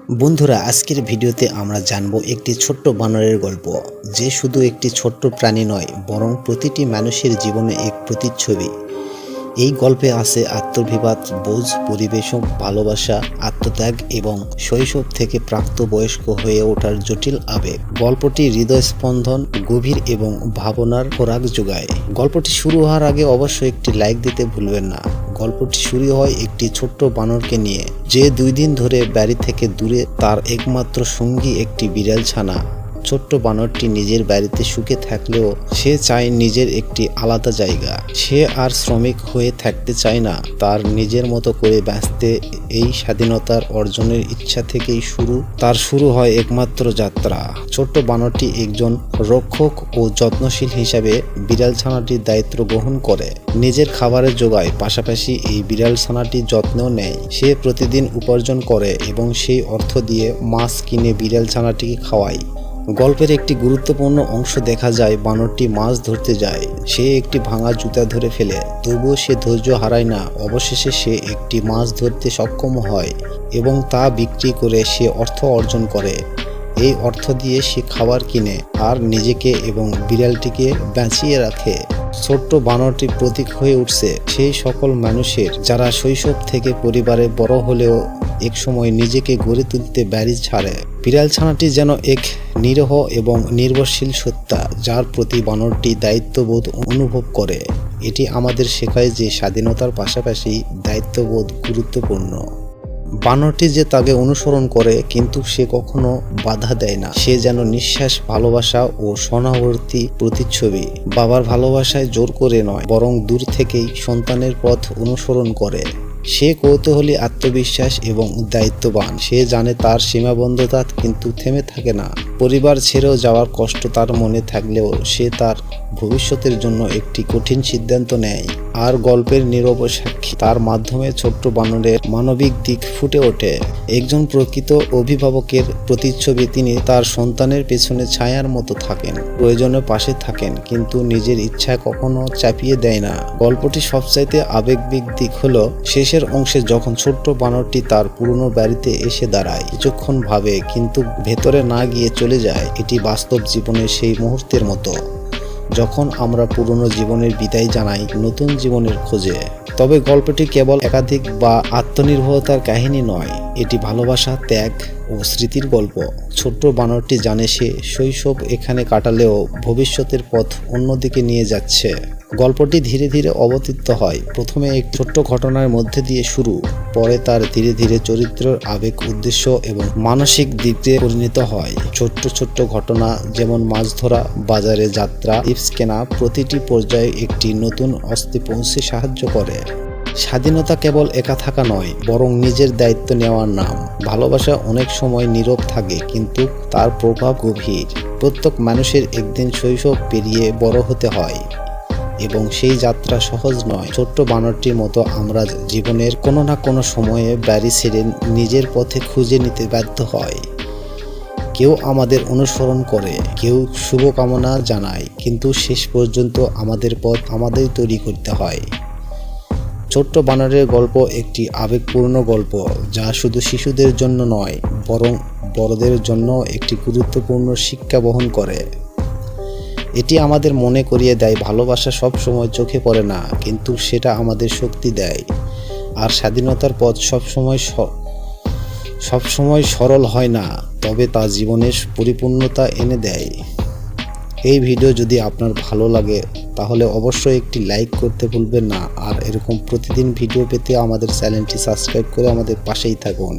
বন্ধুরা, আজকের ভিডিওতে আমরা জানব একটি ছোট্ট বানরের গল্প, যে শুধু একটি ছোট্ট প্রাণী নয়, বরং প্রতিটি মানুষের জীবনে এক প্রতিচ্ছবি। এই গল্পে আছে আত্মবিবাদ, বোঝ, পরিবেশ, ভালোবাসা, আত্মত্যাগ এবং শৈশব থেকে প্রাপ্তবয়স্ক হয়ে ওঠার জটিল আবেগ। গল্পটি হৃদয়স্পন্দন, গভীর এবং ভাবনার খোরাক যোগায়। গল্পটি শুরু হওয়ার আগে অবশ্যই একটি লাইক দিতে ভুলবেন না। গল্পটি শুরু হয় একটি ছোট্ট বানরকে নিয়ে, যে 2 দিন ধরে বাড়ি থেকে দূরে। তার একমাত্র সঙ্গী একটি বিড়াল ছানা। ছোট্ট বানরটি নিজের বাড়িতে সুখে থাকলেও সে চায় নিজের একটি আলাদা জায়গা। সে আর শ্রমিক হয়ে থাকতে চায় না, তার নিজের মতো করে বাঁচতে। এই স্বাধীনতার অর্জনের ইচ্ছা থেকেই তার শুরু হয় একমাত্র যাত্রা। ছোট্ট বানরটি একজন রক্ষক ও যত্নশীল হিসাবে বিড়াল ছানাটির দায়িত্ব গ্রহণ করে। নিজের খাবারের জোগায়, পাশাপাশি এই বিড়াল ছানাটির যত্নও নেয়। সে প্রতিদিন উপার্জন করে এবং সেই অর্থ দিয়ে মাছ কিনে বিড়াল ছানাটিকে খাওয়ায়। গল্পের একটি গুরুত্বপূর্ণ অংশ দেখা যায়, বানরটি মাছ ধরতে যায়। সে একটি ভাঙা জুতা ধরে ফেলে, তবুও সে ধৈর্য হারায় না। অবশেষে সে একটি মাছ ধরতে সক্ষম হয় এবং তা বিক্রি করে সে অর্থ অর্জন করে। এই অর্থ দিয়ে সে খাবার কিনে আর নিজেকে এবং বিড়ালটিকে বাঁচিয়ে রাখে। ছোট্ট বানরটি প্রতীক হয়ে উঠছে সেই সকল মানুষের যারা শৈশব থেকে পরিবারে বড় হলেও একসময় নিজেকে গড়ে তুলতে বাড়ি ছাড়ে। বিড়াল ছানাটি যেন এক নিরীহ এবং নির্ভরশীল সত্তা, যার প্রতি বানরটি দায়িত্ববোধ অনুভব করে। এটি আমাদের শেখায় যে স্বাধীনতার পাশাপাশি দায়িত্ববোধ গুরুত্বপূর্ণ। বানরটি যে তাকে অনুসরণ করে, কিন্তু সে কখনো বাধা দেয় না। সে যেন নিঃশ্বাস, ভালোবাসা ও সহানুভূতি প্রতিচ্ছবি। বাবার ভালোবাসায় জোর করে নয়, বরং দূর থেকেই সন্তানের পথ অনুসরণ করে। সে কৌতূহলী, আত্মবিশ্বাস এবং দায়িত্ববান। সে জানে তার সীমাবদ্ধতা, কিন্তু থেমে থাকে না। পরিবার ছেড়েও যাওয়ার কষ্ট তার মনে থাকলেও সে তার ভবিষ্যতের জন্য একটি কঠিন সিদ্ধান্ত নেয়। আর গল্পের নীরব সাক্ষী, তার মাধ্যমে ছোট্ট বানরের মানবিক দিক ফুটে ওঠে। একজন প্রকৃত অভিভাবকের প্রতিচ্ছবি। তিনি তার সন্তানের পেছনে ছায়ার মতো থাকেন, প্রয়োজনে পাশে থাকেন, কিন্তু নিজের ইচ্ছা কখনো চাপিয়ে দেয় না। গল্পটি সবচাইতে আবেগিক দিক হলো শেষের অংশে, যখন ছোট্ট বানরটি তার পুরনো বাড়িতে এসে দাঁড়ায়। কিছুক্ষণ ভাবে, কিন্তু ভেতরে না গিয়ে চলে যায়। এটি বাস্তব জীবনের সেই মুহূর্তের মতো, যখন আমরা পুরনো জীবনের বিদায় জানাই নতুন জীবনের খোঁজে। তবে গল্পটি কেবল একাধিক বা আত্মনির্ভরতার কাহিনী নয়, এটি ভালোবাসা, ত্যাগ ও স্মৃতির গল্প। ছোট্ট বানরটি জানে সে শৈশব এখানে কাটালেও ভবিষ্যতের পথ অন্যদিকে নিয়ে যাচ্ছে। গল্পটি ধীরে ধীরে অবতীর্ণ হয়। প্রথমে এক ছোট্ট ঘটনার মধ্যে দিয়ে শুরু, পরে তার ধীরে ধীরে চরিত্রের আবেগ, উদ্দেশ্য এবং মানসিক দিকে পরিণত হয়। ছোট্ট ছোট্ট ঘটনা, যেমন মাছ ধরা, বাজারে যাত্রা, টিপস কেনা, প্রতিটি পর্যায়ে একটি নতুন অস্তি পৌঁছে সাহায্য করে। স্বাধীনতা কেবল একা থাকা নয়, বরং নিজের দায়িত্ব নেওয়ার নাম। ভালোবাসা অনেক সময় নীরব থাকে, কিন্তু তার প্রভাব গভীর। প্রত্যেক মানুষের একদিন শৈশব পেরিয়ে বড় হতে হয়, এবং সেই যাত্রা সহজ নয়। ছোট্ট বানরটির মতো আমরা জীবনের কোনো না কোনো সময়ে বাড়ি ছেড়ে নিজের পথে খুঁজে নিতে বাধ্য হয়। কেউ আমাদের অনুসরণ করে, কেউ শুভকামনা জানায়, কিন্তু শেষ পর্যন্ত আমাদের পথ আমাদের তৈরি করতে হয়। ছোট্ট বানরের গল্প একটি আবেগপূর্ণ গল্প, যা শুধু শিশুদের জন্য নয়, বরং বড়দের জন্য একটি গুরুত্বপূর্ণ শিক্ষা বহন করে। এটি আমাদের মনে করিয়ে দেয়, ভালোবাসা সব সময় চোখে পড়ে না, কিন্তু সেটা আমাদের শক্তি দেয়। আর স্বাধীনতার পথ সবসময় সরল হয় না, তবে তা জীবনের পরিপূর্ণতা এনে দেয়। এই ভিডিও যদি আপনার ভালো লাগে, তাহলে অবশ্যই একটি লাইক করতে ভুলবেন না। আর এরকম প্রতিদিন ভিডিও পেতে আমাদের চ্যানেলটি সাবস্ক্রাইব করে আমাদের পাশেই থাকুন।